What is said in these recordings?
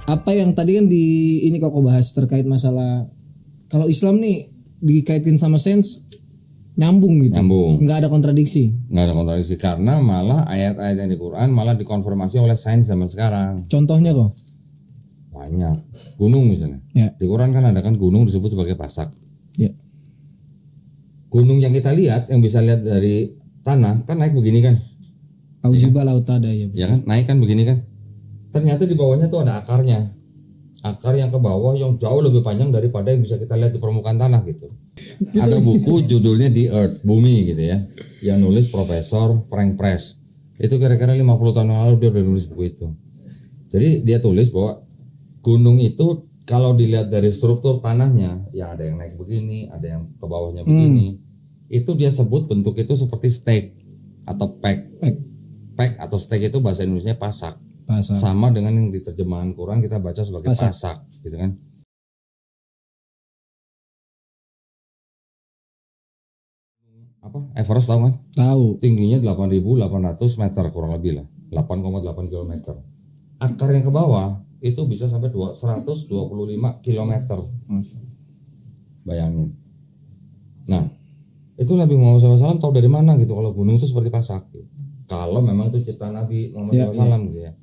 apa yang tadi kan di ini kok bahas terkait masalah kalau Islam nih dikaitin sama sains nyambung gitu. Nyambung. Nggak ada kontradiksi. Nggak ada kontradiksi karena malah ayat-ayat yang di Quran malah dikonfirmasi oleh sains zaman sekarang. Contohnya kok? Banyak. Gunung misalnya. Ya. Di Quran kan ada kan gunung disebut sebagai pasak. Ya. Gunung yang kita lihat yang bisa lihat dari tanah kan naik begini kan. Aujiba lautada ya. Ya kan naik kan begini kan. Ternyata di bawahnya tuh ada akarnya. Akar yang ke bawah yang jauh lebih panjang daripada yang bisa kita lihat di permukaan tanah gitu. Ada buku judulnya The Earth, Bumi gitu ya. Yang nulis Profesor Frank Press. Itu kira-kira 50 tahun yang lalu dia udah nulis buku itu. Jadi dia tulis bahwa gunung itu kalau dilihat dari struktur tanahnya, ya ada yang naik begini, ada yang ke bawahnya begini. Itu dia sebut bentuk itu seperti steak atau pek. Pek atau steak itu bahasa Indonesia pasak. Sama dengan yang di terjemahan Quran kita baca sebagai pasak gitu kan. Apa? Everest tahu kan? Tahu. Tingginya 8.800 meter kurang lebih lah. 8,8 km. Akar yang ke bawah itu bisa sampai 125 km. Bayangin. Nah, itu Nabi Muhammad SAW tahu dari mana gitu kalau gunung itu seperti pasak gitu. Kalau memang itu ciptaan Nabi Muhammad SAW gitu ya.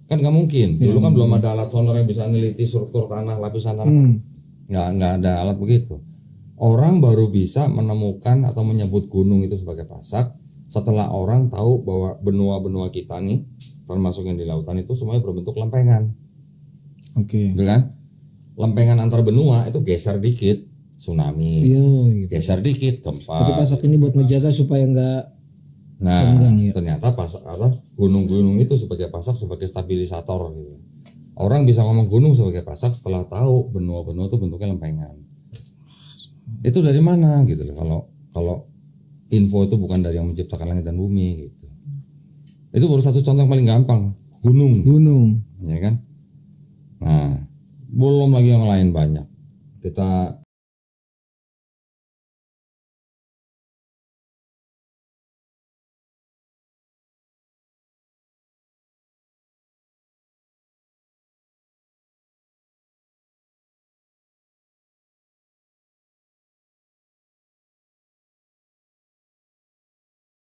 Kan nggak mungkin. Dulu kan belum ada alat sonar yang bisa meneliti struktur tanah, lapisan tanah. Nggak ada alat begitu. Orang baru bisa menemukan atau menyebut gunung itu sebagai pasak setelah orang tahu bahwa benua-benua kita nih, termasuk yang di lautan itu semuanya berbentuk lempengan. Oke. Gitu kan? Lempengan antar benua itu geser dikit, tsunami. Iya, gitu. Geser dikit, gempa. Tapi pasak ini buat ngejaga supaya nggak Nah, ya. ternyata pasak gunung-gunung itu sebagai pasak sebagai stabilisator gitu. Orang bisa ngomong gunung sebagai pasak setelah tahu benua-benua itu bentuknya lempengan. Itu dari mana gitu loh. Kalau info itu bukan dari yang menciptakan langit dan bumi gitu. Itu baru satu contoh yang paling gampang, gunung. Ya kan? Nah, belum lagi yang lain banyak. Kita